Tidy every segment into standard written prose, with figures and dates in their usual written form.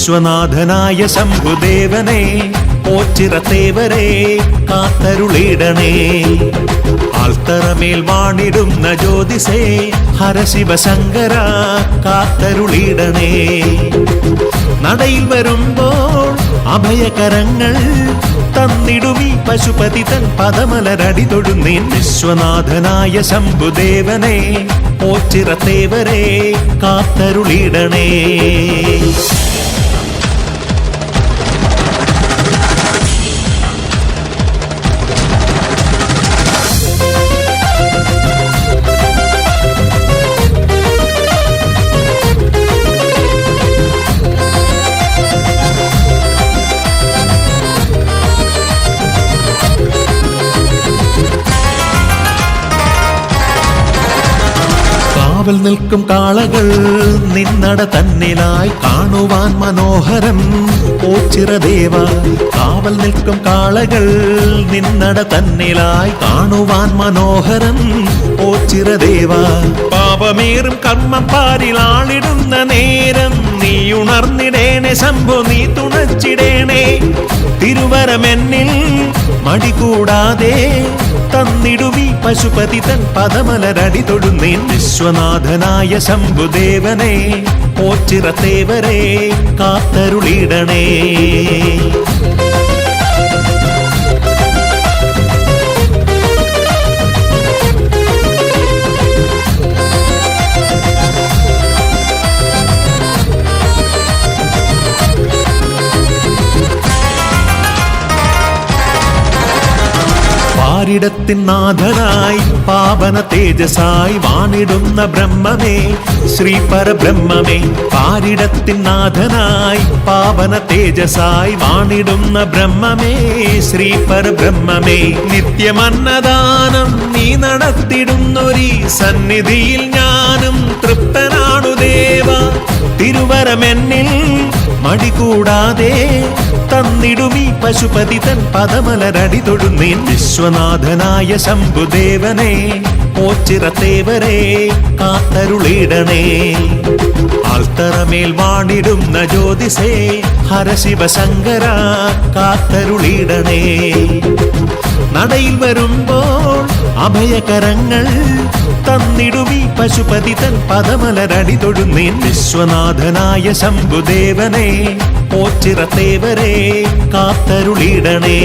വിശ്വനാഥനായ ശംഭുദേവനെ ഓച്ചിറത്തേവരെ കാത്തരുളിടണേ. ആൽത്തറമേൽ വാണിടുന്ന ജ്യോതിസേ ഹരശിവശങ്കര കാത്തരുളിടണേ. നടയിൽ വരുമ്പോൾ അഭയകരങ്ങൾ തന്നിടുമീ പശുപതി തൻ പദമലരടി തൊഴുന്നേൻ. വിശ്വനാഥനായ ശംഭുദേവനെ ഓച്ചിറത്തേവരെ കാത്തരുളിടണേ. കാവൽ നിൽക്കും കാളകൾ നിന്നട തന്നിലായി കാണുവാൻ മനോഹരം ഓച്ചിറദേവ. കാവൽ നിൽക്കും കാളകൾ നിന്നട തന്നിലായി കാണുവാൻ മനോഹരം ഓച്ചിറദേവ. പാപമേറും കർമ്മം പാരിലാളിടുന്ന നേരം നീ ഉണർന്നിടേണേ ശംഭോ, നീ തുണച്ചിടേണേ. തിരുവരമെന്നിൽ മടികൂടാതെ തന്നിടുമീ പശുപതി തൻ പദമലരടി തൊഴുന്നേൻ. വിശ്വനാഥനായ ശംഭുദേവനെ ഓച്ചിറത്തേവരെ കാത്തരുളിടണേ. പാരിടത്തിൻ നാഥനായി പാവന തേജസായി വാണിടുന്ന ബ്രഹ്മമേ ശ്രീ പരബ്രഹ്മമേ. പാരിടത്തിൻ നാഥനായി പാവന തേജസായി വാണിടുന്ന ബ്രഹ്മമേ ശ്രീ പരബ്രഹ്മമേ. നിത്യമന്നദാനം നീ നടത്തിടുന്നൊരീ സന്നിധിയിൽ ഞാനും തൃപ്തനാണു ദേവ. തിരുവരമെന്നിൽ മടികൂടാതെ തന്നിടുമീ പശുപതി തൻ പദമലരടി തൊഴുന്നേൻ. വിശ്വനാഥനായ ശംഭുദേവനെ ഓച്ചിറത്തേവരെ കാത്തരുളിടണേ. ആൽത്തറമേൽ വാണിടുന്ന ജ്യോതിസേ ഹരശിവശങ്കര കാത്തരുളിടണേ. നടയിൽ വരുമ്പോൾ അഭയകരങ്ങൾ തന്നിടുമീ പശുപതി തൻ പദമലരടി തൊഴുന്നേൻ. വിശ്വനാഥനായ ശംഭുദേവനെ ഓച്ചിറത്തേവരെ കാത്തരുളിടണേ.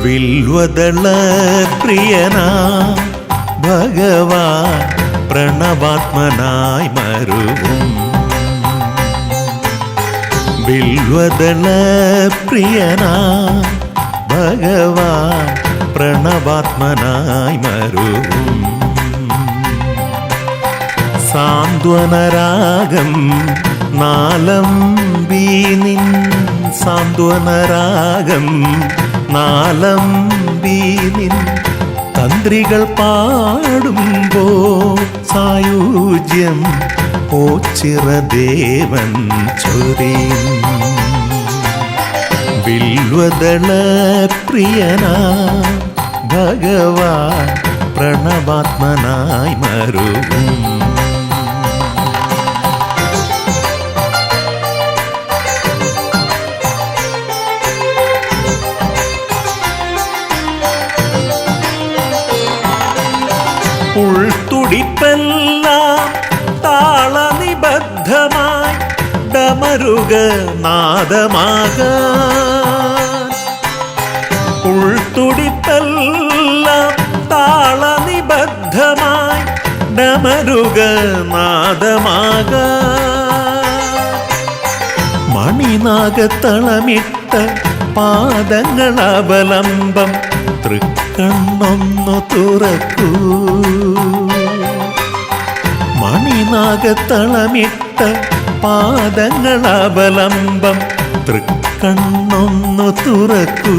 വിൽവദള പ്രിയനാ ഭഗവാൻ പ്രണവാത്മനായി മരുവും. വിൽവദള പ്രിയനാ ഭഗവാൻ പ്രണവാത്മനായി മരുവും. സാന്ത്വനരാഗം നാലം വീനിൻ സാന്ത്വനരാഗം നാലം വീനിൻ തന്ത്രികൾ പാടുമ്പോ സായുജ്യം ഓച്ചിറദേവൻ ചൊരിയും. വിൽവദള പ്രിയനാ ഭഗവാൻ പ്രണവാത്മനായി മരുവും. ഉൾത്തുടിപ്പെല്ലാം താളനിബദ്ധമായി ഡമരുക നാദമാകാൻ. ഉൾത്തുടിപ്പെല്ലാം താളനിബദ്ധമായി ഡമരുക നാദമാകാൻ. മണിനാഗത്തളമിട്ട പാദങ്ങളവലംബം തൃക്കണ്ണൊന്നു തുറക്കൂ. മണിനാഗത്തളമിട്ട പാദങ്ങളവലംബം തൃക്കണ്ണൊന്നു തുറക്കൂ,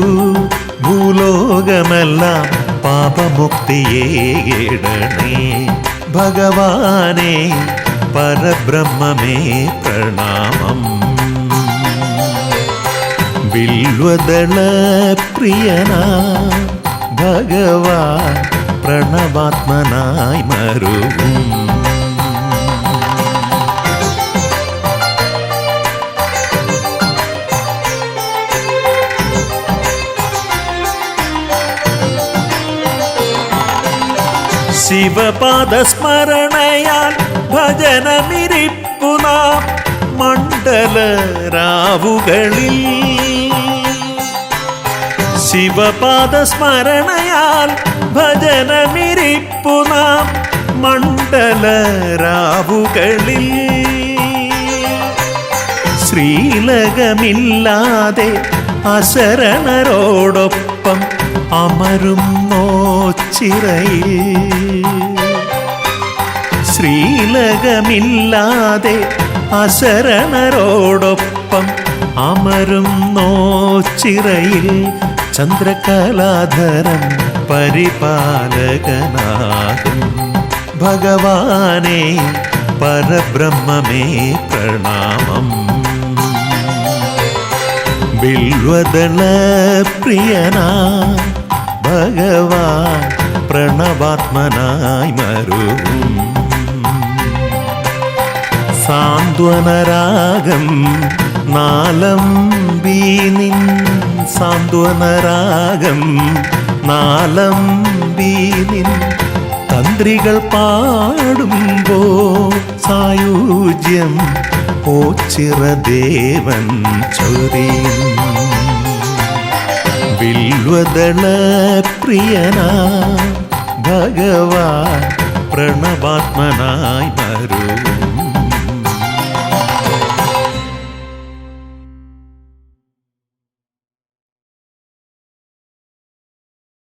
ഭൂലോകമെല്ലാം പാപമുക്തിയേടണേ. ഭഗവാനേ പരബ്രഹ്മമേ പ്രണാമം. വില്വദള പ്രിയനാ ഭഗവാൻ പ്രണവാത്മനായി മരുവും. ശിവപാദസ്മരണയാൽ ഭജനമിരിപ്പു നാം മണ്ഡലരാവുകളിൽ. ശിവപാദസ്മരണയാൽ ഭജനമിരിപ്പു നാം മണ്ഡലരാവുകളിൽ. ശ്രീലകമില്ലാതെ അശരണരോടൊപ്പം അമരും നോച്ചിറയിൽ. ശ്രീലകമില്ലാതെ അശരണരോടൊപ്പം അമരും നോച്ചിറയിൽ. ചന്ദ്രകലാധരൻ പരിപാലകനാകും. ഭഗവാനേ പരബ്രഹ്മമേ പ്രണാമം. ബിൽവദള പ്രിയനാ ഭഗവാൻ പ്രണവാത്മനായി മരുവും. സാന്ത്വനരാഗം നാലമ്പി നിൻ. സാന്ത്വനരാഗം നാലമ്പി നിൻ. തന്ത്രികൾ പാടുമ്പോ സായുജ്യം ഓച്ചിറദേവൻ ചൊരിയും. വില്വദള പ്രിയനാ ഭഗവാൻ പ്രണവാത്മനായി മരുവും.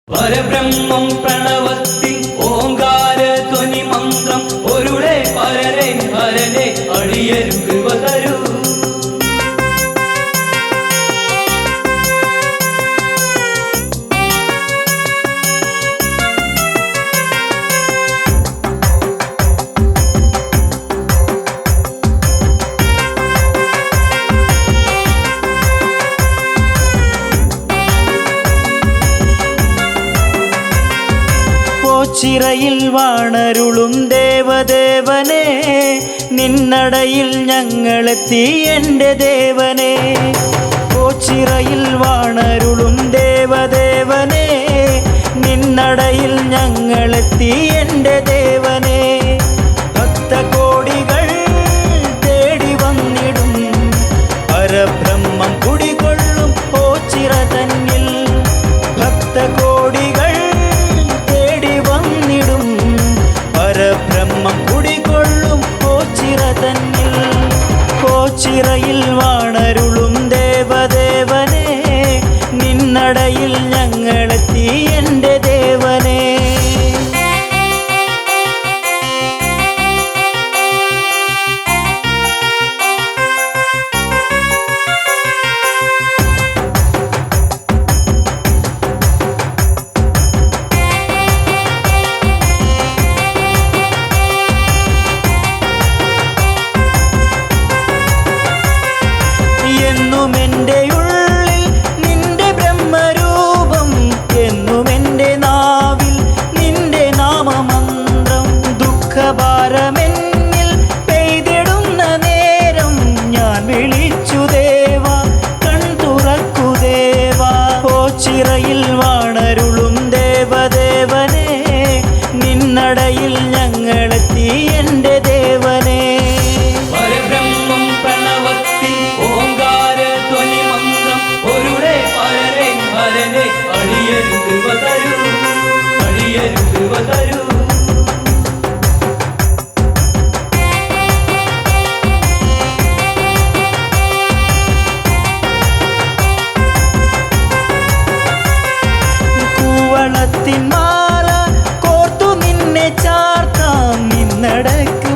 പരബ്രഹ്മം പ്രണവത്തിൽ ഓങ്കാര ധ്വനി മന്ത്രം ഒരുടെ പരനെ ഹരനെ അടിയരും കൃപ തരൂ. ചിറയിൽ വാണരുളും ദേവദേവനെ, നിന്നടയിൽ ഞങ്ങളെത്തി എൻ്റെ ദേവനെ. ഓച്ചിറയിൽ വാണരുളും ദേവദേവനെ, നിന്നടയിൽ ഞങ്ങളെത്തി എൻ്റെ ദേവനെ. ഭക്തകോടികൾ തേടി വന്നിടും പരബ്രഹ്മം കുടികൊള്ളും ഓച്ചിറ തന്നിൽ. ഭക്തകോടികൾ പരബ്രഹ്മം കുടികൊള്ളും ഓച്ചിറ തന്നിൽ. ഓച്ചിറയിൽ വാണരുളും ദേവദേവനെ, നിന്നടയിൽ ഞങ്ങളെത്തി എൻ്റെ ദേവനെ. ചിറയിൽ വാണരുളും ദേവദേവനെ, നിന്നടയിൽ ഞങ്ങളെത്തി എൻ്റെ ദേവനെ. പരബ്രഹ്മം പ്രണവത്തിൽ ഓങ്കാര ധ്വനി മന്ത്രം ഒരുടെ പരനെ ഹരനെ അടിയരും കൃപ തരൂ. അടിയരും കൃപ തരൂ. മാല കോർത്തു നിന്നെ ചാർത്താം, നിന്നടക്ക്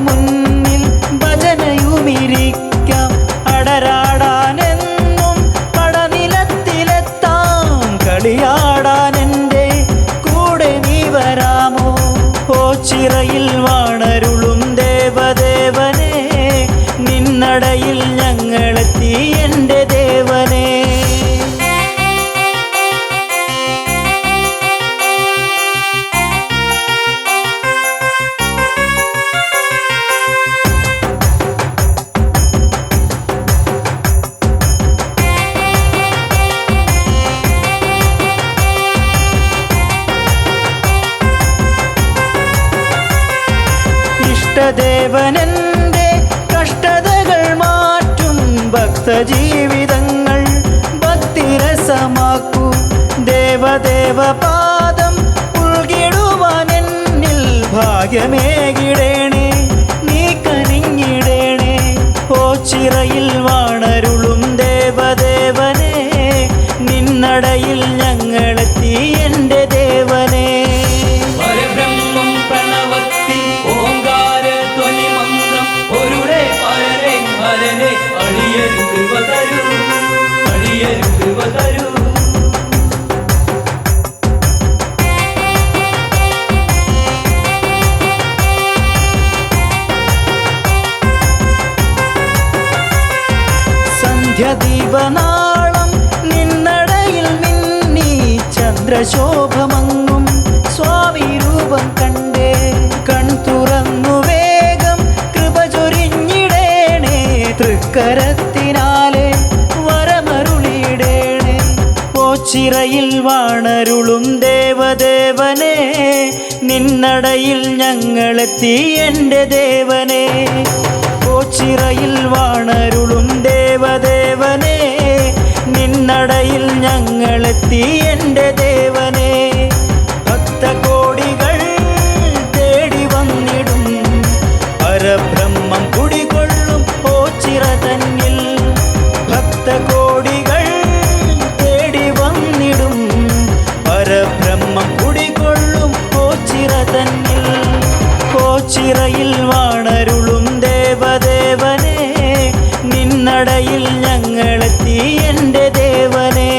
ഓച്ചിറയിൽ വാണരുളും ദേവദേവനെ നിന്നടയിൽ ഞങ്ങളെത്തി എൻ്റെ ദേവനെ. ഇഷ്ടദേവനെൻ്റെ കഷ്ടതകൾ മാറ്റും ഭക്തജീവിതങ്ങൾ ഭക്തിരസമാക്കൂ. ദേവദേവ പാദം ഉൾകിടുവാൻ എന്നിൽ ഭാഗ്യമേകിടേണേ, നീ കനിഞ്ഞിടേണേ. ഓച്ചിറയിൽ വാണരുളും ദേവദേവനെ നിന്നടയിൽ ഞങ്ങളെത്തി എൻ്റെ ദേവനെ. പരബ്രഹ്മം പ്രണവത്തിൽ ഓങ്കാര ധ്വനി മന്ത്രം ഒരുടെ പരരെ ഹരനെ അടിയരു കൃപ തരൂ, അടിയരു കൃപ തരൂ. സന്ധ്യദീപനാളം നിന്നടയിൽ മിന്നി ചന്ദ്രശോഭമങ്ങും സ്വാമി രൂപം കണ്ടേ. കൺ തുറന്നു വേഗം കൃപ ചൊരിഞ്ഞിടേണേ, തൃക്കരത്തിനാലെ വരമരുളിയിടേണേ. ഓച്ചിറയിൽ വാണരുളും ദേവദേവനെ നിന്നടയിൽ ഞങ്ങളെത്തി എൻ്റെ ദേവനെ. ഓച്ചിറയിൽ വാണരുളും ദേവദേവനെ നിന്നടയിൽ ഞങ്ങളെത്തി എൻ്റെ ദേവനെ. ഭക്തകോടികൾ തേടി വന്നിടും പരബ്രഹ്മം കുടികൊള്ളും ഓച്ചിറ തന്നിൽ. ഭക്തകോടികൾ തേടി വന്നിടും പരബ്രഹ്മം കുടികൊള്ളും ഓച്ചിറ തന്നിൽ. ഓച്ചിറയിൽ വാണരുളും ദേവദേവനെ നിന്നടയിൽ ഞങ്ങളെത്തി എൻ്റെ ദേവനെ.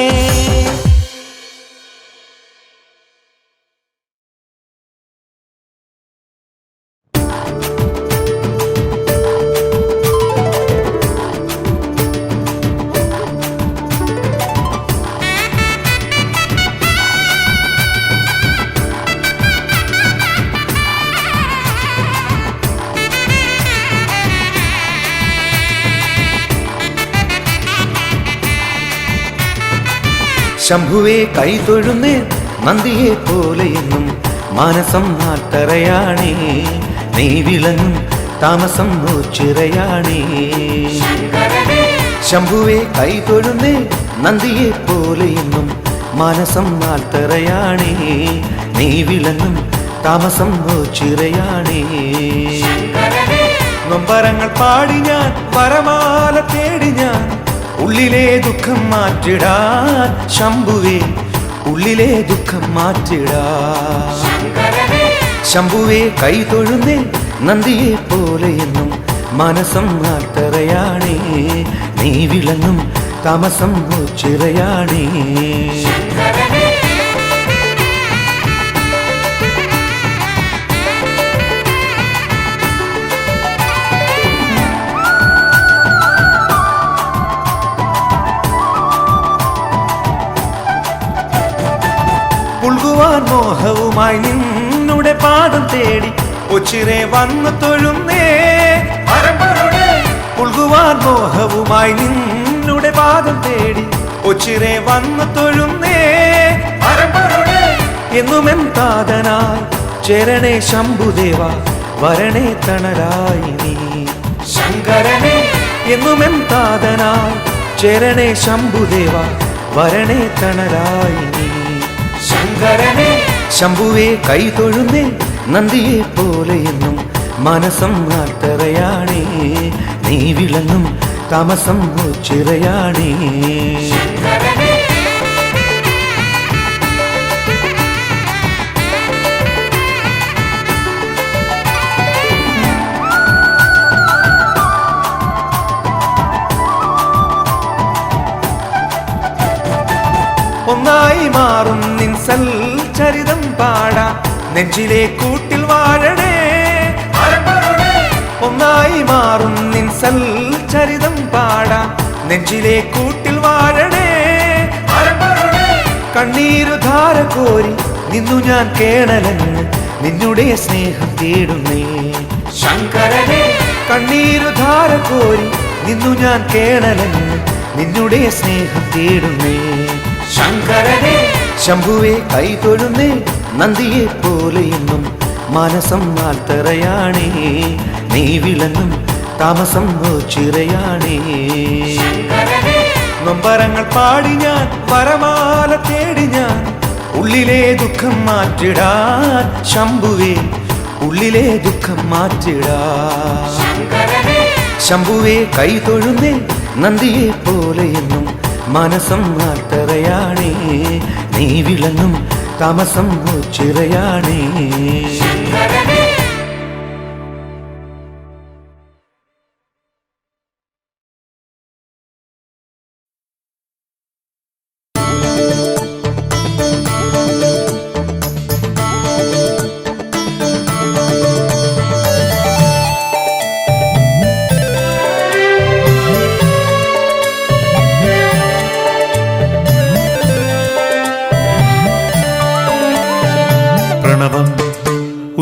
ശംഭുവേ കൈതൊഴുന്നേ നന്ദിയെ പോലെയെന്നും മാനസം നാട്ടറയാണേ, നീ വിളങ്ങും താമസം ഓച്ചിറയാണേ. ശംഭുവേ കൈതൊഴുന്നേ നന്ദിയെ പോലെയെന്നും മാനസം നാട്ടറയാണേ, നീ വിളങ്ങും താമസം ഓച്ചിറയാണേ. നൊമ്പരങ്ങൾ പാടി ഞാൻ വരമാല തേടി ഞാൻ ഉള്ളിലെ ദുഃഖം മാറ്റിടാൻ. ശംഭുവേ ഉള്ളിലെ ദുഃഖം മാറ്റിടാൻ. ശംഭുവേ കൈതൊഴുന്നേ നന്ദിയെ പോലെയെന്നും മനസം നാട്ടറയാണേ, നീ വിളങ്ങും താമസം ഓച്ചിറയാണേ. പുൽകുവാൻ മോഹവുമായി നിന്നുടെ പാദം തേടി ഒച്ചിറെ വന്നു തൊഴുന്നേ. പുൽകുവാൻ മോഹവുമായി നിന്നുടെ പാദം തേടി ഒച്ചിറെ വന്നു തൊഴുന്നേ. എന്നുമെൻ താതനായി ചേരണേ ശംഭുദേവ, വരണേ തണലായി നീ ശങ്കരനെ. എന്നുമെൻ താതനായി ചേരണേ ശംഭുദേവ, വരണേ തണലായി നീ ശങ്കരനെ. ശംഭുവേ കൈതൊഴുന്നേ നന്ദിയെ പോലെയെന്നും മനസം നാട്ടറയാണേ, നീ വിളങ്ങും താമസം ഓച്ചിറയാണേ. ഒന്നായി മാറും നിൻ സൽചരിതം പാടാ, നെഞ്ചിലെ കൂട്ടിൽ വാഴണേ ചരിതം പാടാം നെഞ്ചിലെ കൂട്ടിൽ വാഴണേ കണ്ണീരു ധാര കോരി നിന്നു ഞാൻ കേണലങ്ങ് നിന്നുടെ സ്നേഹം തേടുന്നേ ശങ്കരനെ കണ്ണീരു ധാര കോരി നിന്നു ഞാൻ കേണലങ്ങ് നിന്നുടെ സ്നേഹം തേടുന്നേ ശങ്കരനെ ശംഭുവെ കൈതൊഴുന്നേ നന്ദിയെ പോലെ എന്നും മനസം നാൽത്തറയാണേ നീ വിളങ്ങും താമസം ചിറയാണേ നൊമ്പരങ്ങൾ പാടി ഞാൻ വരമാല തേടി ഞാൻ ഉള്ളിലെ ദുഃഖം മാറ്റിടാൻ ശംഭുവേ ഉള്ളിലെ ദുഃഖം മാറ്റിടാൻ ശംഭുവേ കൈതൊഴുന്നേ നന്ദിയെ പോലെ എന്നും മനസം നാൽത്തറയാണേ നീ വിളങ്ങും താമസം ചിറയാണേ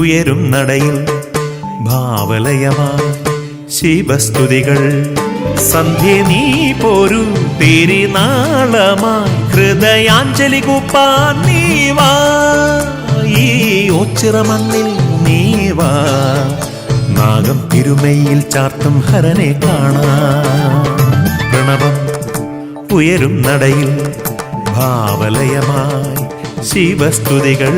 ഉയരും നടയിൽ ഭാവലയമായി ശിവസ്തുതികൾ സന്ധ്യ നീ പോരു തിരുനാളമായി ഹൃദയാഞ്ജലി കൂപ്പാൻ നീവാ ഈ ഓച്ചിറ മണ്ണിൽ നീവാ നാഗം തിരുമയിൽ ചാർത്തും ഹരനെ കാണാ പ്രണവം ഉയരും നടയിൽ ഭാവലയമായി ശിവസ്തുതികൾ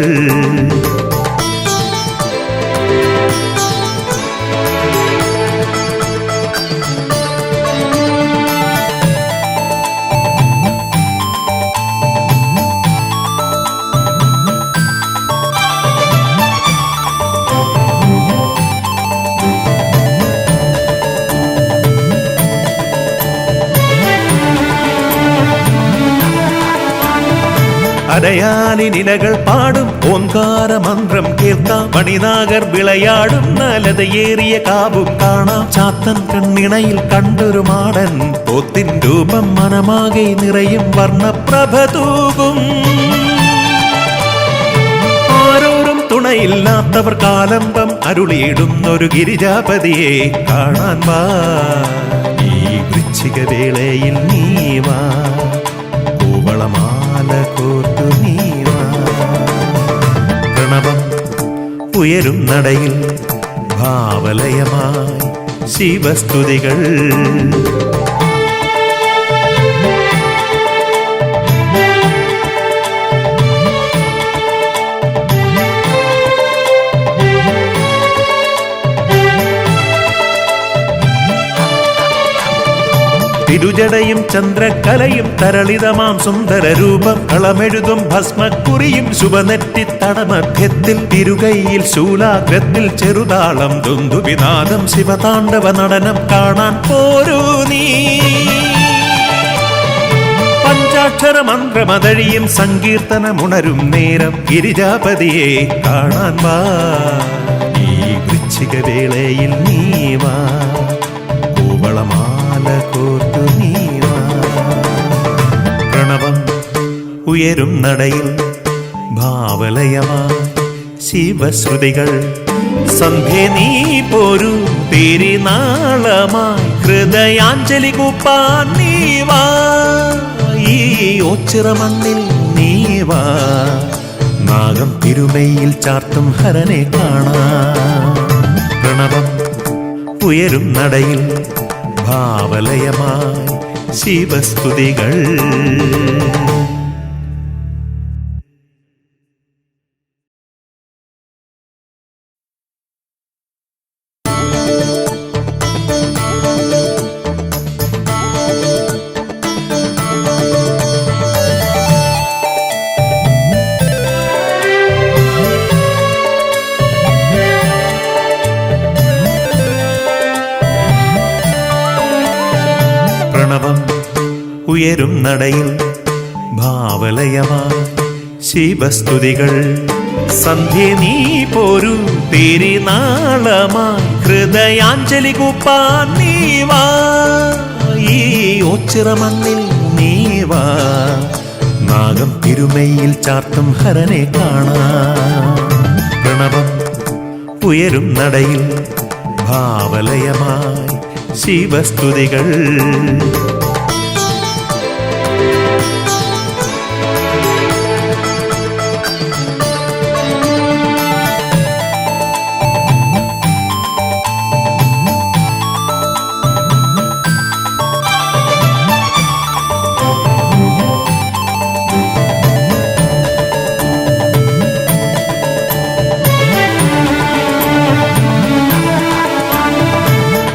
അരയാലി നിലകൾ പാടും ഓംകാര മന്ത്രം കേൾക്കാം മണിനാഗർ വിളയാടും നലതയേറിയ കാവും കാണാം ചാത്തൻ കണ്ണിണയിൽ കണ്ടൊരു മാടൻ പോത്തിൻ രൂപം മനമാകെ നിറയും വർണ്ണപ്രഭ തൂകും ആരോരും തുണയില്ലാത്തവർ കാലംബം അരുളിയിടുന്നൊരു ഗിരിജാപതിയെ കാണാൻ വാ ഈ വൃശ്ചിക വേളയിൽ നീ വാ കോർത്തു നീവാ പ്രണവം ഉയരും നടയിൽ ഭാവലയമായി ശിവസ്തുതികൾ തിരുജടയും ചന്ദ്രകലയും തരളിതമാം സുന്ദര രൂപം കളമെഴുതും ഭസ്മക്കുറിയും ശുഭനെറ്റിത്തടമധ്യത്തിൽ തിരുകൈയിൽ ശൂലാഗ്രത്തിൽ ചെറുതാളം ദുന്ദുവിനാദം ശിവതാണ്ഡവ നടനം കാണാൻ പോരൂ നീ പഞ്ചാക്ഷര മന്ത്രമതഴിയും സങ്കീർത്തനമുണരും നേരം ഗിരിജാപതിയെ കാണാൻ വാ ഈ വൃശ്ചിക വേളയിൽ നീ വാ കോവളമാല കോർത്തു നീവാ പ്രണവം ഉയരും നടയിൽ ഭാവലയമായി ശിവശ്രുതികൾ സന്ധ്യ നീ പോരു തിരുനാളമായി ഹൃദയാഞ്ജലി കൂപ്പാൻ നീവാ ഈ ഓച്ചിറ മണ്ണിൽ നീവാ നാഗം തിരുമയിൽ ചാർത്തും ഹരനെ കാണാ പ്രണവം ഉയരും നടയിൽ ഭാവലയമായി ശിവസ്തുതികൾ ഉയരും നടയിൽ ഭാവലയമായി ശിവസ്തുതികൾ സന്ധ്യ നീ പോരൂ തിരുനാളമായി ഹൃദയാഞ്ജലി കൂപ്പാൻ നീ വാ ഈ ഓച്ചിറ മണ്ണിൽ നീ വാ നാഗം തിരുമയിൽ ചാർത്തും ഹരനെ കാണാം പ്രണവം ഉയരും നടയിൽ ഭാവലയമായി ശിവസ്തുതികൾ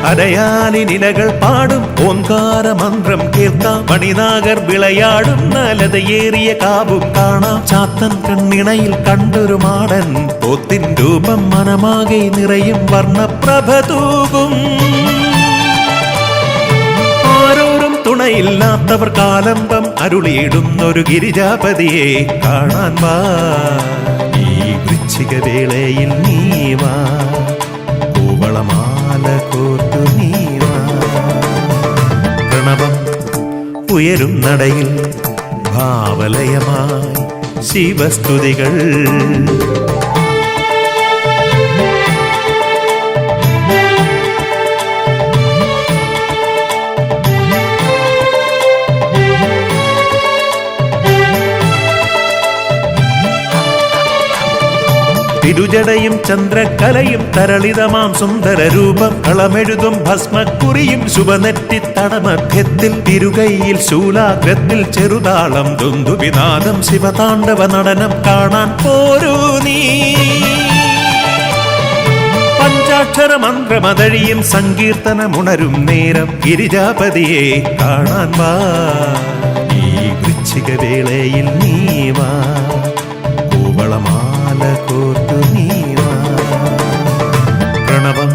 അരയാലി നിലകൾ പാടും ഓംകാര മന്ത്രം കേൾക്കാം മണിനാഗർ വിളയാടും ലതയേറിയ കാവും കാണാം ചാത്തൻ കണ്ണിണയിൽ കണ്ടൊരു മാടൻ പോത്തിൻ രൂപം മനമാകെ നിറയും വർണ്ണപ്രഭ തൂകും ആരോരും തുണയില്ലാത്തവർ കാലംബം അരുളിയിടുന്നൊരു ഗിരിജാപതിയെ കാണാൻ വാ ഈ വൃശ്ചിക വേളയിൽ നീ വാ കോർത്തു നീ വാ പ്രണവം ഉയരും നടയിൽ ഭാവലയമായി ശിവസ്തുതികൾ തിരുജടയും ചന്ദ്രകലയും തരളിതമാം സുന്ദര രൂപം കളമെഴുതും ഭസ്മക്കുറിയും ശുഭനെറ്റിത്തടമധ്യത്തിൽ തിരുകൈയിൽ ശൂലാഗ്രത്തിൽ ചെറുതാളം ദുന്ദുവിനാദം ശിവതാണ്ഡവ നടനം കാണാൻ പോരൂ നീ പഞ്ചാക്ഷര മന്ത്രമതഴിയും സങ്കീർത്തനമുണരും നേരം ഗിരിജാപതിയെ കാണാൻ വാ ഈ വൃശ്ചിക വേളയിൽ നീ വാ കോർത്തു നീ വാ പ്രണവം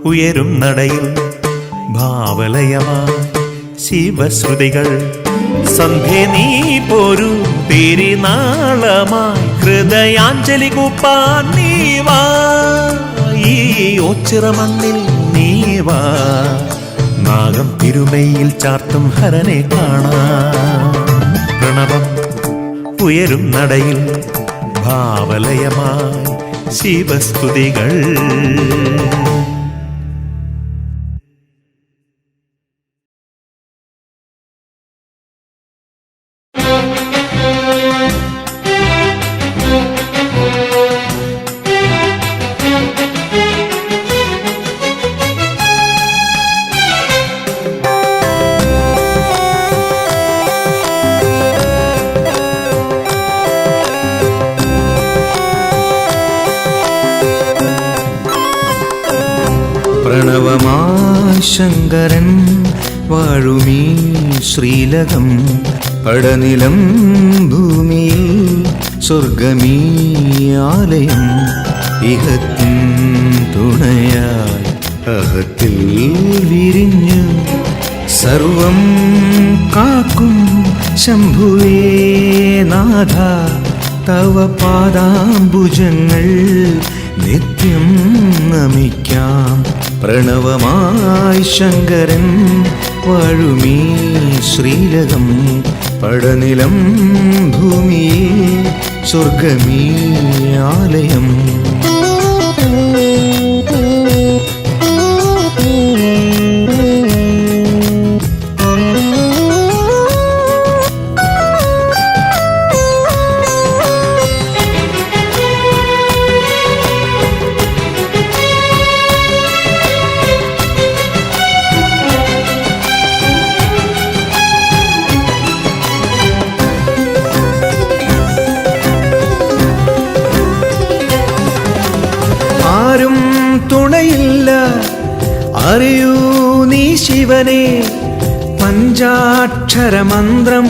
ഉയരും നടയിൽ ഭാവലയമായി ശിവശ്രുതികൾ സന്ധ്യ നീ പോരൂ തിരുനാളമായി ഹൃദയാഞ്ജലി കൂപ്പാൻ നീ വാ ഈ ഓച്ചിറ മണ്ണിൽ നീ വാ നാഗം തിരുമയിൽ ചാർത്തും ഹരനെ കാണാം പ്രണവം ഉയരും നടയിൽ ഭാവലയമായി ശിവസ്തുതികൾ പ്രണവമായി ശങ്കരൻ വാഴുമീ ശ്രീലകം പടനിലം ഭൂമിയിൽ സ്വർഗമീ ആലയം ഇഹത്തിൻ തുണയായി അഹത്തിൽ വിരിഞ്ഞു സർവം കാക്കും ശംഭുവേ നാഥ തവ പാദാംബുജങ്ങൾ നിത്യം നമിക്കാം പ്രണവമായി ശങ്കരൻ വാഴുമീ ശ്രീലകം പടനിലം ഭൂമിയിൽ സ്വർഗമീ ആലയം തുണയില്ല അറിയൂ നീ ശിവനെ പഞ്ചാക്ഷര മന്ത്രം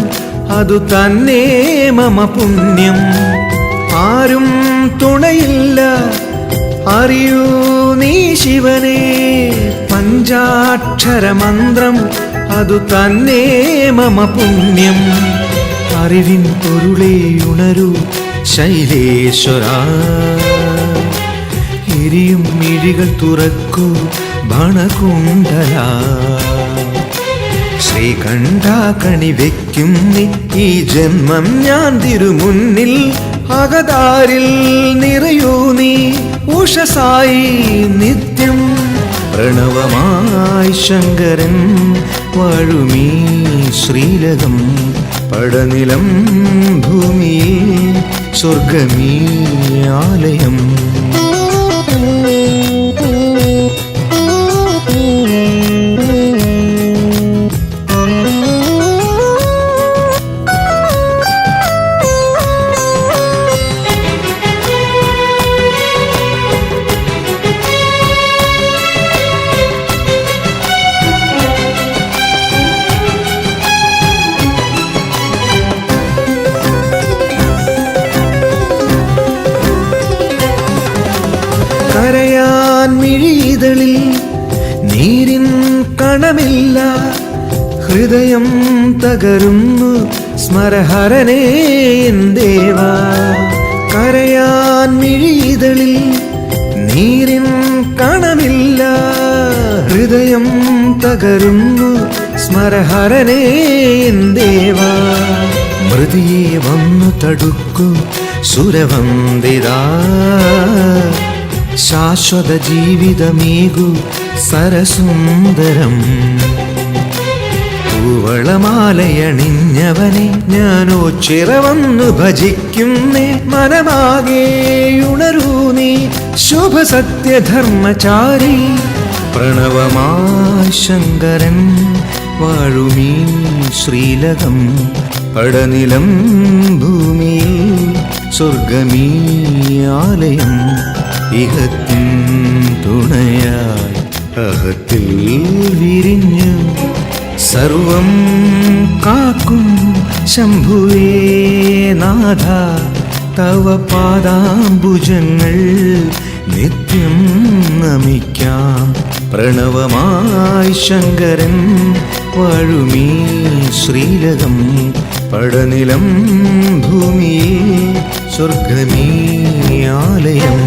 അതു തന്നെ മമ പുണ്യം ആരും തുണയില്ല അറിയൂ നീ ശിവനെ പഞ്ചാക്ഷര മന്ത്രം അതു തന്നെ മമ പുണ്യം അറിവിൻ പൊരുളേ ഉണരൂ ശൈലേശ്വര. എരിയും മിഴികൾ തുറക്കൂ ഭണകുണ്ടല. ശ്രീകണ്ഠ കണി വെക്കും നീ ഈ ജന്മം ഞാൻ തിരുമുന്നിൽ. അകതാരിൽ നിറയൂ നീ ഉഷസായി നിത്യം. പ്രണവമായി ശങ്കരൻ വാഴുമീ ശ്രീലകം. പടനിലം ഭൂമിയിൽ സ്വർഗമീ ആലയം. കരയാൻ മിഴിതളിൽ നീരിൻ കണമില്ല. ഹൃദയം തകരുന്നു സ്മരഹരനേ ദേവാ. കരയാൻ മിഴിതളിൽ നീരിൻ കണമില്ല. ഹൃദയം തകരുന്നു സ്മരഹരനേ ദേവാ. മൃതിയെ വന്നു തടുക്കൂ സുരവന്ദിതാ. ശാശ്വത ജീവിതമേകു സരസുന്ദരം. പൂവളമാലയണിഞ്ഞവനെ ഞാനോ ചിറവന്നു ഭജിക്കുന്നേ. മനമാകെ ഉണരൂ നീ ശുഭസത്യധർമ്മചാരി. പ്രണവമായി ശങ്കരൻ വാഴുമീ ശ്രീലകം. പടനിലം ഭൂമിയിൽ സ്വർഗമീ ആലയം. ഇഹത്തിൻ തുണയായി അഹത്തിൽ വിരിഞ്ഞു സർവം കാക്കും ശംഭുവേ നാഥ. തവ പാദാംബുജങ്ങൾ നിത്യം നമിക്കാം. പ്രണവമായി ശങ്കരൻ വാഴുമീ ശ്രീലകം. പടനിലം ഭൂമിയിൽ സ്വർഗമീ ആലയം.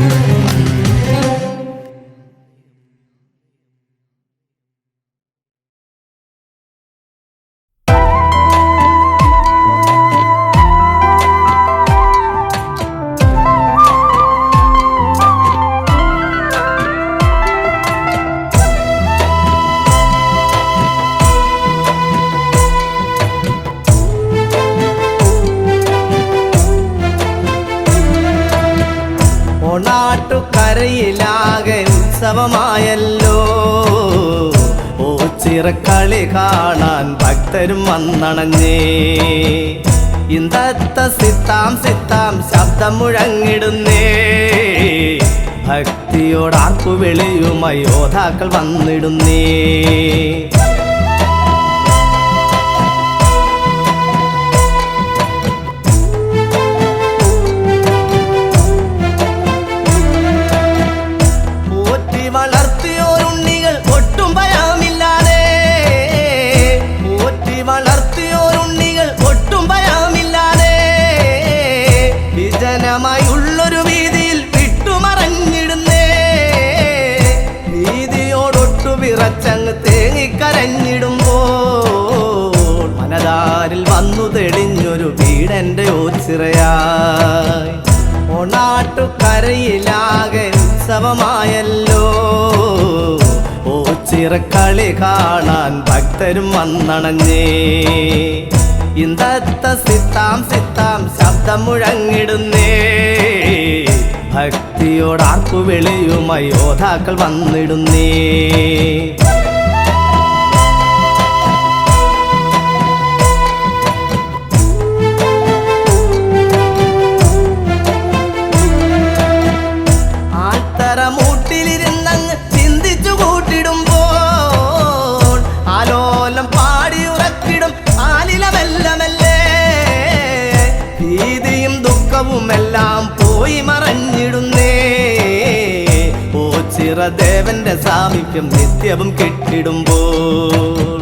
ഓണാട്ടുകരയിലാകെ ഉത്സവമായല്ലോ. ഓച്ചിറക്കളി കാണാൻ ഭക്തരും വന്നണഞ്ഞേ. ഇന്നത്തെ സിത്താം സിത്താം ശബ്ദം മുഴങ്ങിടുന്നേ. ഭക്തിയോടാർക്കു വിളിയുമായി യോദ്ധാക്കൾ വന്നിടുന്നേ. വളർത്തിയോരുണ്ണികൾ ഒട്ടും ഭയമില്ലാതെ. പോറ്റി വളർത്തിയോരുണ്ണികൾ ഒട്ടും ഭയമില്ലാതെ. വിജനമായുള്ളൊരു വീതിയിൽ വിട്ടുമറഞ്ഞിടുന്നേ. വീതിയോടൊട്ടു വിറച്ചങ്ങ് തേങ്ങിക്കരഞ്ഞിടുമ്പോൾ മനതാരിൽ വന്നു തെളിഞ്ഞൊരു വീടെൻ്റെ ഓച്ചിറയായി. ഓണാട്ടുകരയിലാകെ ഉത്സവമായല്ലോ. ഓച്ചിറക്കളി കാണാൻ ഭക്തരും വന്നണഞ്ഞേ. ഇന്നത്തെ സിത്താം സിത്താം ശബ്ദം മുഴങ്ങിടുന്നേ. ഭക്തിയോടാർക്കു വിളിയുമായി യോദ്ധാക്കൾ വന്നിടുന്നേ. മൂട്ടിലിരുന്നങ്ങ് ചിന്തിച്ചു കൂട്ടിടുമ്പോൾ ആലോലം പാടിയുറക്കിടും ആലിലമെല്ലമല്ലേ. ഭീതിയും ദുഃഖവുമെല്ലാം പോയി മറഞ്ഞിടുന്നേ. ഓച്ചിറദേവന്റെ സാമീപ്യം നിത്യവും കെട്ടിടുമ്പോൾ.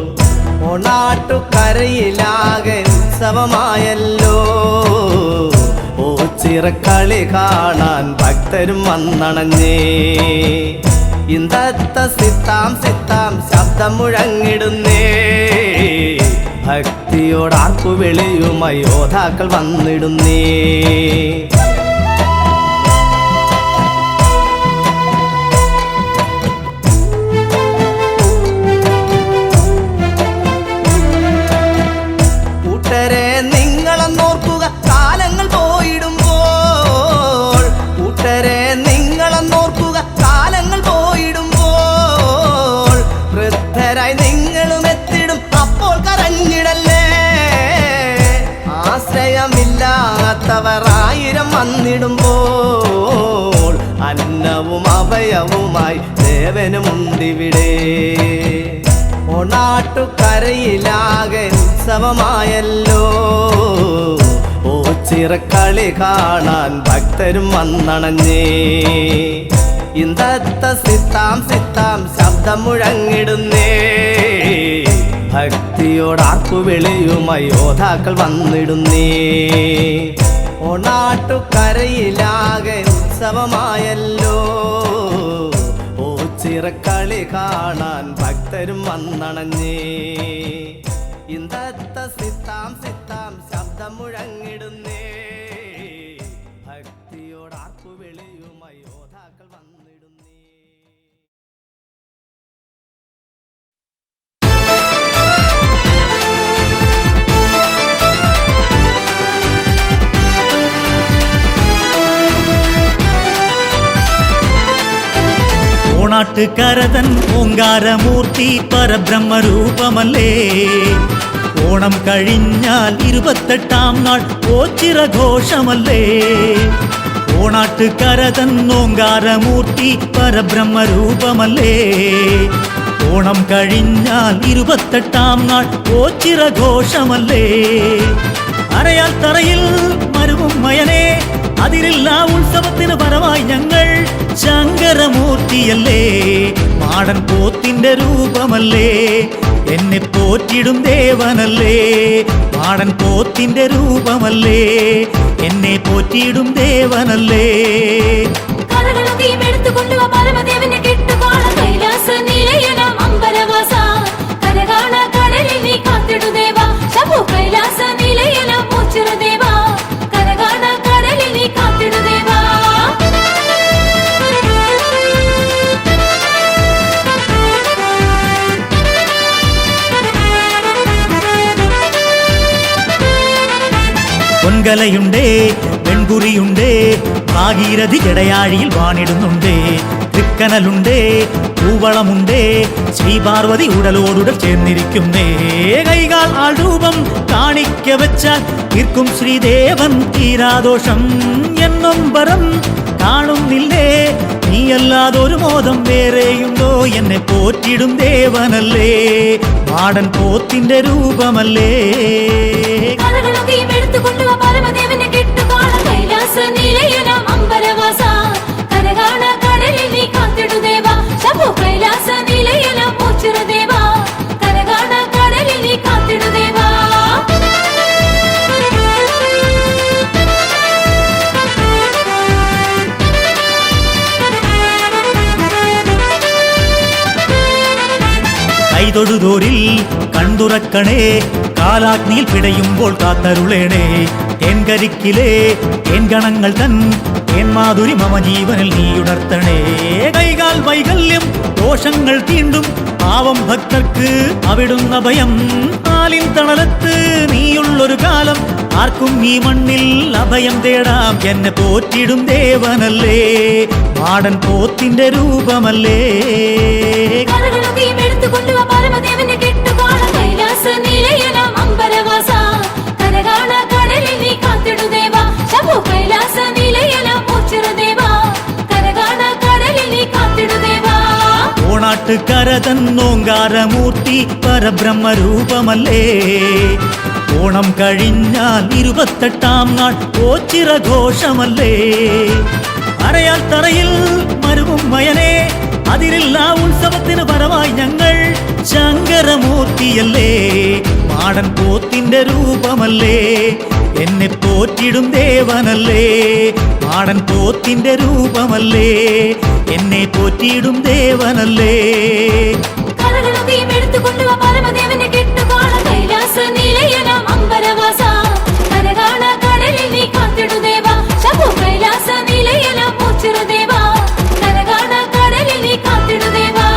ഓണാട്ടുകരയിലാകെ ഉത്സവമായല്ലോ. ഓച്ചിറക്കളി കാണാൻ ഭക്തരും വന്നണഞ്ഞേ ഇന്തത്ത സിത്താം സിത്താം ശബ്ദം മുഴങ്ങിടുന്നേ ഭക്തിയോടാർപ്പു വിളിയുമായി യോദ്ധാക്കൾ വന്നിടുന്നേ കൂട്ടരെ നിങ്ങളെന്നോർക്കുക കാലങ്ങൾ പോയിടുമ്പോൾ കൂട്ടരെ നിങ്ങളെന്നോർക്കുക കാലങ്ങൾ പോയിടുമ്പോൾ വൃദ്ധരായി നിങ്ങളും എത്തിടും അപ്പോൾ കരഞ്ഞിടല്ലേ ആശ്രയമില്ലാത്തവർ ആയിരം വന്നിടുമ്പോൾ അന്നവും അഭയവുമായി ദേവനുമുണ്ടിവിടെ ഓണാട്ടുകരയിലാകെ ഉത്സവമായല്ലോ ഓച്ചിറക്കളി കാണാൻ ഭക്തരും വന്നണഞ്ഞേ ഇന്തത്ത സിത്താം സിത്താം ശബ്ദം മുഴങ്ങിടുന്നേ ഭക്തിയോടാർപ്പു വിളിയുമായി യോദ്ധാക്കൾ വന്നിടുന്നേ ഓണാട്ടുകരയിലാകെ ഉത്സവമായല്ലോ ഓച്ചിറക്കളി കാണാൻ ഭക്തരും വന്നണഞ്ഞേ ഇന്തത്ത സിത്താം സിത്താം ശബ്ദം മുഴങ്ങിടുന്നേ ഭക്തിയോടാർപ്പു വിളിയുമായി യോദ്ധാക്കൾ വന്നിടുന്നേ ഓണാട്ടുകരതൻ ഓങ്കാരമൂർത്തി പരബ്രഹ്മരൂപമല്ലേ ഓണം കഴിഞ്ഞാൽ 28-ാം നാൾ ഓച്ചിറഘോഷമല്ലേ ഓണാട്ടുകരതൻ ഓങ്കാരമൂർത്തി പരബ്രഹ്മരൂപമല്ലേ ഓണം കഴിഞ്ഞാൽ 28-ാം നാൾ ഓച്ചിറഘോഷമല്ലേ അരയാൽ തറയിൽ മരുവും മയനേ അതിരില്ല ഉത്സവത്തിന് പരമായി ഞങ്ങൾ ശങ്കരമൂർത്തിയല്ലേ മാടൻ പോത്തിന്റെ രൂപമല്ലേ എന്നെ പോറ്റിടും ദേവനല്ലേ മാടൻ പോത്തിന്റെ രൂപമല്ലേ എന്നെ പോറ്റിയിടും ദേവനല്ലേ പൊൻകലയുണ്ടേ പെൺകുറിയുണ്ടേ ഭാഗീരഥി ജടയാഴിയിൽ വാണിടുന്നുണ്ടേ തൃക്കനലുണ്ടേ പൂവളമുണ്ടേ ശ്രീപാർവതി ഉടലോടുടൽ ചേർന്നിരിക്കുന്നേ കൈകാൽ ആൾ രൂപം കാണിക്ക വെച്ചാൽ തീർക്കും ശ്രീദേവൻ തീരാദോഷം എന്നൊമ്പരം കാണുന്നില്ലേ നീയല്ലാതൊരു മോദം വേറെയുണ്ടോ എന്നെ പോറ്റിടും ദേവനല്ലേ മാടൻ പോത്തിന്റെ രൂപമല്ലേ കൈതൊഴുതോരിൽ കൺതുറക്കണേ കാലാഗ്നിയിൽ പിടയുമ്പോൾ കാത്തരുളേണേ തേൻകരിക്കിലേ തേൻഗണങ്ങൾ തൻ തേൻമാധുരി മമ ജീവനിൽ നീ ഉണർത്തണേ കൈകാൽ വൈകല്യം ദോഷങ്ങൾ തീണ്ടും പാവം ഭക്തർക്ക് അവിടുന്ന ഭയം ആലിൻ തണലത്ത് നീയുള്ളൊരു കാലം ആർക്കും ഈ മണ്ണിൽ അഭയം തേടാം എന്നെ പോറ്റിടും ദേവനല്ലേ മാടൻ പോത്തിന്റെ രൂപമല്ലേ ഓണാട്ടുകരതൻ ഓങ്കാരമൂർത്തി പരബ്രഹ്മരൂപമല്ലേ ഓണം കഴിഞ്ഞാൽ 28-ാം നാൾ ഓച്ചിറഘോഷമല്ലേ അരയാൽ തറയിൽ മരുവും മയനേ അതിരില്ല ഉത്സവത്തിന് പരമായി ഞങ്ങൾ ശങ്കരമൂർത്തിയല്ലേ മാടൻ പോത്തിന്റെ രൂപമല്ലേ എന്നെ പോറ്റിടും ദേവനല്ലേ, മാടൻ പോത്തിന്റെ രൂപമല്ലേ, എന്നെ പോറ്റിയിടും ദേവനല്ലേ. കരകളൊക്കെയും എടുത്തുകൊണ്ടുവാ പരമദേവനെ കെട്ടുകാണ കൈലാസ നിലയനാം അമ്പരവാസ. കരകാണ കടലിൽ നീ കാത്തിടു ദേവാ, ശംഭു കൈലാസ നിലയനാം ഓച്ചിറ ദേവാ. കരകാണ കടലിൽ നീ കാത്തിടു ദേവാ.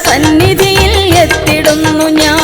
സന്നിധിയിൽ എത്തിടുന്നു ഞാൻ.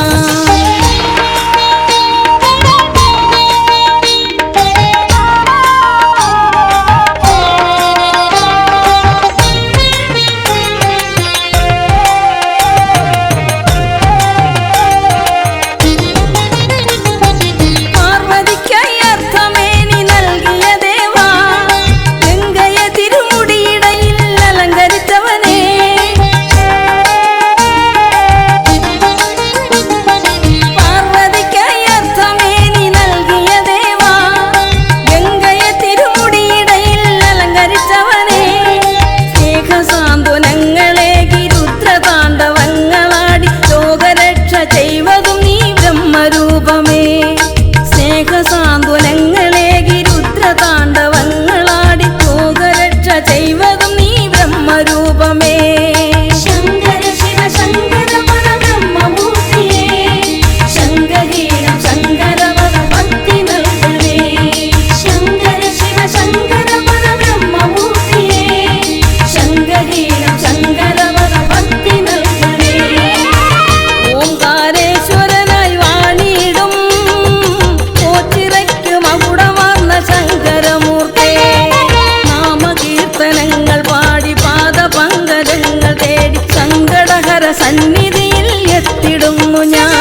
സന്നിധിയിൽ എത്തിടുന്നു ഞാൻ.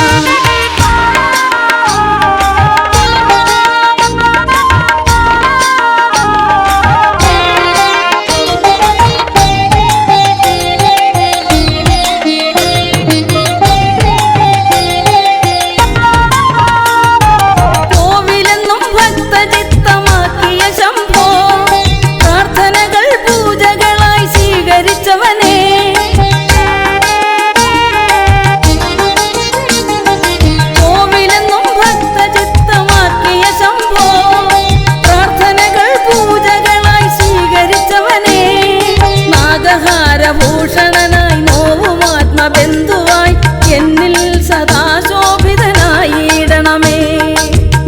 കോവിലെന്നും ഭക്തചിത്തമാക്കിയ ശംഭോ, പ്രാർത്ഥനകൾ പൂജകളായി സ്വീകരിച്ചവനെ, ഭൂഷണനായി നോവുമാത്മബന്ധുവായി എന്നിൽ സദാ ശോഭിതനായിടണമേ.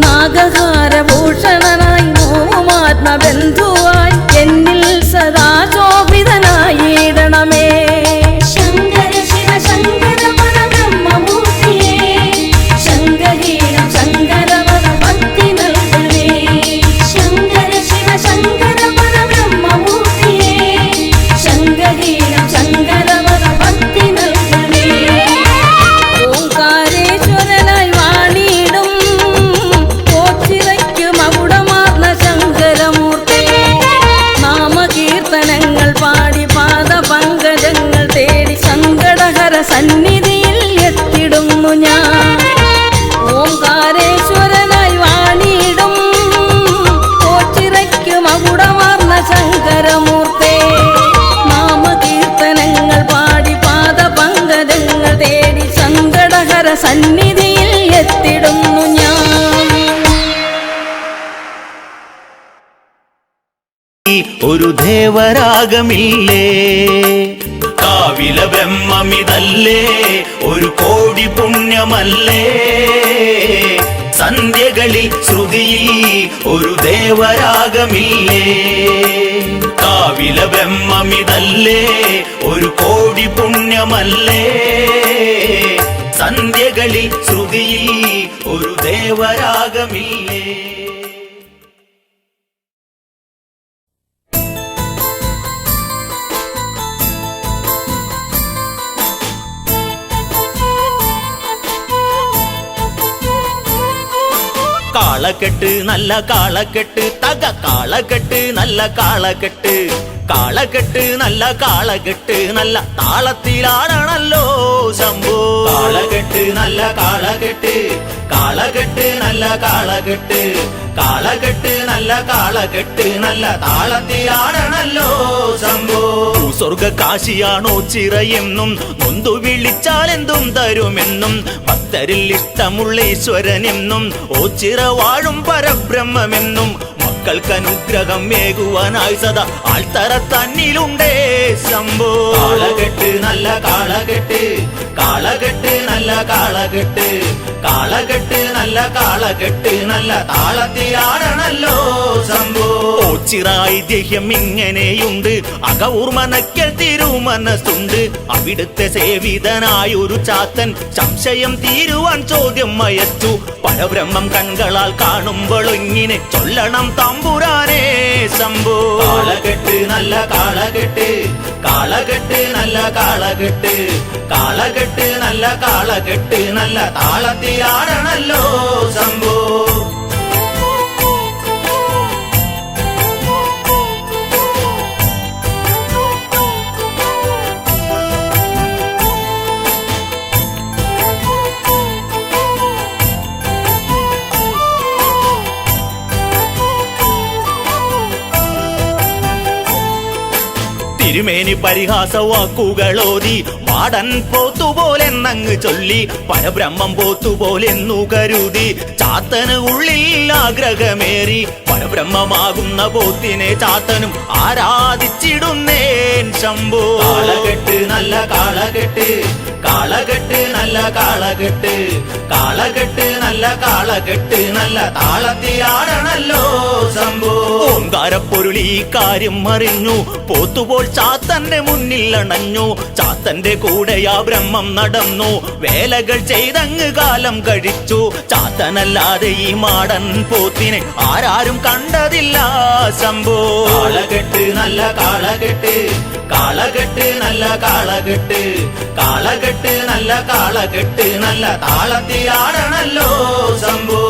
നാഗഹാരഭൂഷണനായി നോവുമാത്മബന്ധുവായി എന്നിൽ സദാ ശോഭിതനായിടണമേ. ശങ്കര ശിവ ശങ്കര പരബ്രഹ്മമൂർത്തിയേ, ശങ്കരീണം ശങ്കരവര ഭക്തി നൽകണേ. ശങ്കര ശിവ ശങ്കര പരബ്രഹ്മമൂർത്തിയേ, ശങ്കരീണം ശങ്കരവര ഭക്തി നൽകണേ. ഓംകാരേശ്വരനായി വാണിടും ഓച്ചിറയ്ക്ക് മകുടമാർന്ന ശങ്കരമൂർത്തി, നാമകീർത്തനങ്ങൾ പാടി പാദപങ്കജങ്ങൾ തേടി സങ്കടഹര സന്നിധിയിൽ എത്തിടുന്നു ഞാൻ. ഓംകാരേശ്വരനായി വാണിടും ഓച്ചിറയ്ക്ക് മകുടമാർന്ന ശങ്കരമൂർത്തി, നാമകീർത്തനങ്ങൾ പാടി പാദപങ്കജങ്ങൾ തേടി സങ്കടഹര സന്നിധിയിൽ എത്തിടുന്നു ഞാൻ. ഒരു ദേവരാഗമില്ലേ, കാവില ബ്രഹ്മമിതല്ലേ, ഒരു കോടി പുണ്യമല്ലേ, സന്ധ്യകളിൽ ശ്രുതിയിൽ ഒരു ദേവരാഗമില്ലേ, കാവില ബ്രഹ്മമിതല്ലേ, ഒരു കോടി പുണ്യമല്ലേ, സന്ധ്യകളിൽ ശ്രുതിയിൽ ഒരു ദേവരാഗമില്ലേ. കാളക്കെട്ട് നല്ല കാളക്കെട്ട്, തക കാളക്കെട്ട് നല്ല കാളക്കെട്ട്, കാളക്കെട്ട് നല്ല കാളക്കെട്ട്, നല്ല താളത്തിലാണല്ലോ ശംഭോ. കാളക്കെട്ട് നല്ല കാളക്കെട്ട്, കാളക്കെട്ട് നല്ല കാളക്കെട്ട്, കാളക്കെട്ട് നല്ല കാളക്കെട്ട്, നല്ല താളത്തിലാണല്ലോ ശംഭോ. സ്വർഗ കാശിയാണോ ചിറയെന്നും നൊന്തു വിളിച്ചാൽ എന്തും തരുമെന്നും ഭക്തരിൽ ഇഷ്ടമുള്ള ഈശ്വരനെന്നും ഓച്ചിറ വാഴും പരബ്രഹ്മമെന്നും മക്കൾക്കനുഗ്രഹം മേകുവാനായി സദാ ആൾത്തറ തന്നിലുണ്ടേ ശംഭോ. കാളകെട്ട് നല്ല കാളകെട്ട്, കാളകെട്ട് നല്ല കാളകെട്ട്, കാളകെട്ട് നല്ല കാളകെട്ട് നല്ല താളത്തിലാണല്ലോ ശംഭോ. ഓച്ചിറ ഐതിഹ്യം ഇങ്ങനെയുണ്ട്, അകഊർമനക്കൽ തിരുമനസ്സുണ്ട്. അവിടുത്തെ സേവിതനായൊരു ചാത്തൻ സംശയം തീരുവാൻ ചോദ്യം അയച്ചു. പരബ്രഹ്മം കൺകളാൽ കാണുമ്പോൾ ഇങ്ങനെ ചൊല്ലണം തമ്പുരാനേ ശംഭോ. കാളകെട്ട് നല്ല കാളകെട്ട്, കാളകെട്ട് നല്ല കാളകെട്ട്, കാളകെട്ട് നല്ല കാളകെട്ട് നല്ല താളത്തിലാണല്ലോ ശംഭോ. തിരുമേനി പരിഹാസ വാക്കുകളോതി മാടൻ പോത്തുപോലെന്നങ്ങ് ചൊല്ലി പരബ്രഹ്മം പോത്തുപോലെന്നു കരുതി. ചാത്തന് ഉള്ളിൽ ആഗ്രഹമേറി പരബ്രഹ്മമാകുന്ന പോത്തിനെ ചാത്തനും ആരാധിച്ചിടുന്നേൻ ശംഭോ. കാളകെട്ട് നല്ല കാളകെട്ട്, കാളകെട്ട് നല്ല കാളകെട്ട്, കാളകെട്ട് നല്ല കാളകെട്ട് നല്ല താളത്തിലാണല്ലോ ശംഭോ. ഓങ്കാരപ്പൊരുൾ ഈ കാര്യം അറിഞ്ഞു, പോത്തുപോൽ ചാത്തന്റെ മുന്നിൽ അണഞ്ഞു. ചാത്തന്റെ കൂടെയാ ബ്രഹ്മം നടന്നു, വേലകൾ ചെയ്തങ്ങ് കാലം കഴിച്ചു. ചാത്തനല്ലാതെ ഈ മാടൻ പോത്തിനെ ആരാരും കണ്ടതില്ല ശംഭോ. കാളകെട്ട് നല്ല കാളകെട്ട്, കാളകെട്ട് നല്ല കാളകെട്ട്, കാളകെട്ട് നല്ല കാളകെട്ട് നല്ല താളത്തിലാണല്ലോ ശംഭോ.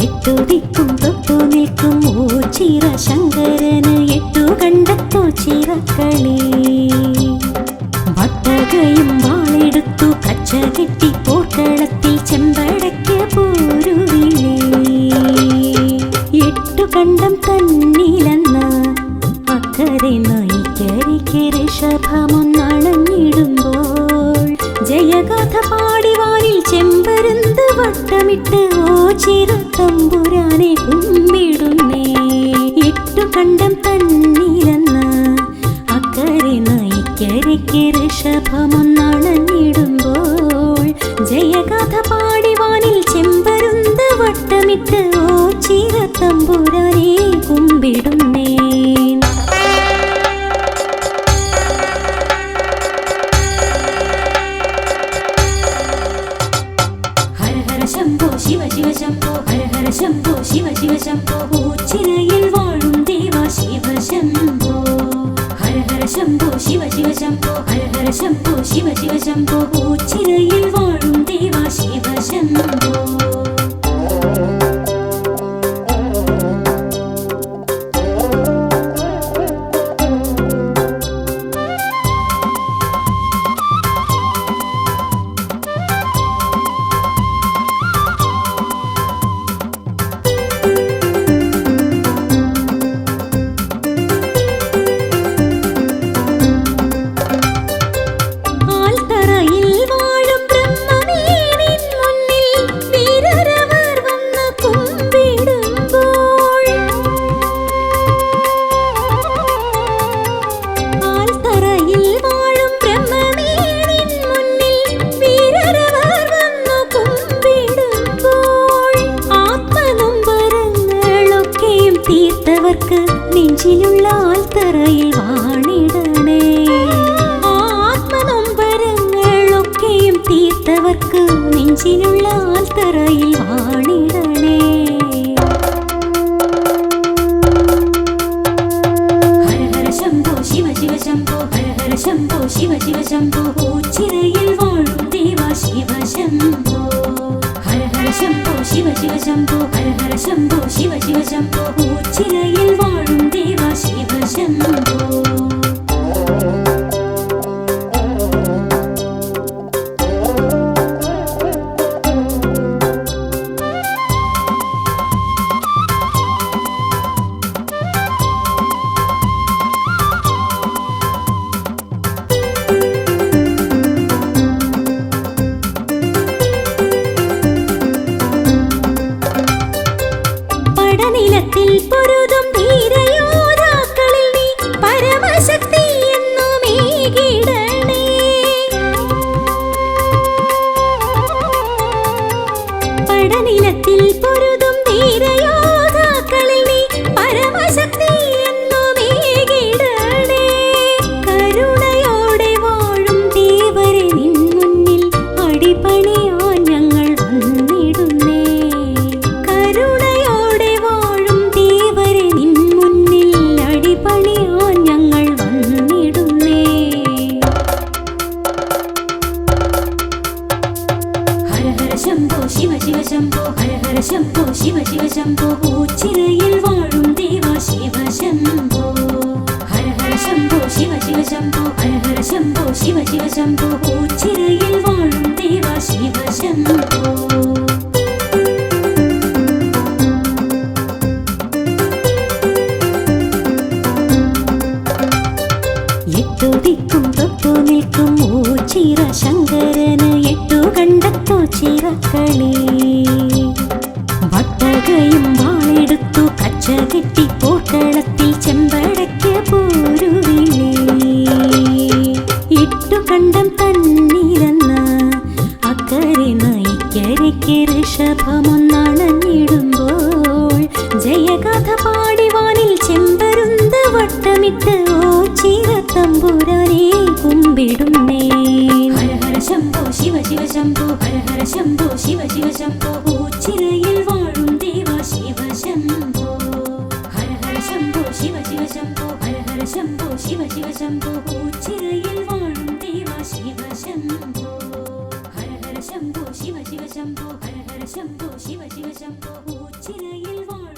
എട്ടുദിക്കും തൊട്ടു നിൽക്കും ഓച്ചിറ ശങ്കരന് എട്ടു കണ്ടത്തോ ചിറക്കളി. വട്ടകയും വാളെടുത്തു കച്ച കെട്ടി പോർക്കളത്തിൽ ചെമ്പടയ്ക്ക് പോരുവിളി. എട്ടു കണ്ടം തന്നിലെന്ന് അക്കരെ നയിക്കരിക്ക് ഋഷഭമൊന്നണഞ്ഞിടുമ്പോൾ ജയഗാഥ പാടിവാനിൽ ചെമ്പരുന്ത് വട്ടമിട്ട് ഓച്ചിറ തമ്പുരാനെ കുമ്പിടുന്നേ. എട്ടു കണ്ടം തന്നിലെന്ന് അക്കരെ നയിക്കരിക്ക് ഋഷഭമൊന്നണഞ്ഞിടുമ്പോൾ ജയഗാഥ പാടിവാനിൽ ചെമ്പരുന്ത് വട്ടമിട്ട് ഓച്ചിറ തമ്പുരാനെ കുമ്പിടുന്നേ. ശംഭോ ശിവ ശിവ ശംഭോ ഹര ഹര ശംഭോ ശിവ ശിവ ശംഭോ. ഓച്ചിറയിൽ വാഴും ദേവ ശിവ ശംഭോ. ഹര ഹര ശംഭോ ശിവ ശിവ ശംഭോ ഹര ഹര ശംഭോ ശിവ ശിവ ശംഭോ. ഓച്ചിറയിൽ വാഴും ദേവ ശിവ ശംഭോ. നെഞ്ചിലുള്ള ആൽത്തറയിൽ വാണിടണേ. ആത്മനൊമ്പരങ്ങളൊക്കെയും തീർത്തവർക്ക് നെഞ്ചിലുള്ള ആൽത്തറയിൽ വാണിടണേ. ഹര ഹര ശംഭോ ശിവ ശിവ ശംഭോ ഹര ഹര ശംഭോ ശിവ ശിവ ശംഭോ. ഓച്ചിറയിൽ വാഴും ദേവ ശിവ ശംഭോ. ശംഭോ ശിവ ശിവ ശംഭോ ഹര ഹര ശംഭോ ശിവ ശിവ ശംഭോ ഉച്ചിറയിൽ വാഴും ദേവ ശിവ ശംഭോ പടനിലത്തിൽ പൊരുതും ധീരയോദ്ധാക്കളിൽ നീ പരമശക്തി എന്നുമേകിടണേ. പടനിലത്തിൽ പൊരുതും ധീരയോദ്ധാക്കളിൽ നീ പരമശക്തി എന്നുമേകിടണേ. കരുണയോടെ വാഴും ദേവരെ നിൻ മുന്നിൽ അടിപണിയാൻ ഞങ്ങൾ വന്നിടുന്നേ. കരുണയോടെ വാഴും ദേവരെ നിൻ മുന്നിൽ അടിപണിയാൻ ഞങ്ങൾ വന്നിടുന്നേ. ഹര ഹര ശംഭോ ശിവ ശിവ ശംഭോ ഹര ഹര ശംഭോ ശിവ ശിവ ശംഭോ ഉച്ചിറയിൽ വാഴും ദേവ ശിവ ശംഭോ ഹര ഹര ശംഭോ ശിവ ശിവ ശംഭോ ഹര ഹര ശംഭോ ശിവ ശിവ ശംഭോ ഉച്ചിറയിൽ വാഴും ദേവ ശിവ ശംഭോ എട്ടുദിക്കും തൊട്ടു നിൽക്കും ഓച്ചിറ ശങ്കരന് എട്ടു കണ്ടത്തോ ചിറക്കളി. വട്ടകയും വാളെടുത്തു കച്ച കെട്ടി പോർക്കളത്തിൽ ചെമ്പടയ്ക്ക് പോരുവിളി. ഇട്ടുകണ്ടം തന്നിരന്ന് അക്കരെ നയിക്കരയ്ക്ക് ഋഷഭമൊന്നണഞ്ഞിടുമ്പോൾ ജയഗാഥ പാടിവാനിൽ ചെമ്പരുന്ത വട്ടമിട്ട് ഓച്ചിറത്തമ്പുരാനെ കുമ്പിടുന്നേ. ഹര ഹര ശംഭോ ശിവ ശിവ ശംഭോ ഹര ഹര ശംഭോ ശിവ ശിവ ശംഭോ ഉച്ചിറയിൽ വാഴും ദേവ ശിവ ശംഭോ ഹര ഹര ശംഭോ ശിവ ശിവ ശംഭോ ഹര ഹര ശംഭോ ശിവ ശിവ ശംഭോ ഉച്ചിറയിൽ വാഴും ദേവ ശിവ ശംഭോ ഹര ഹര ശംഭോ ശിവ ശിവ ശംഭോ ഹര ഹര ശംഭോ ശിവ ശിവ ശംഭോ ഉച്ചിറയിൽ വാഴും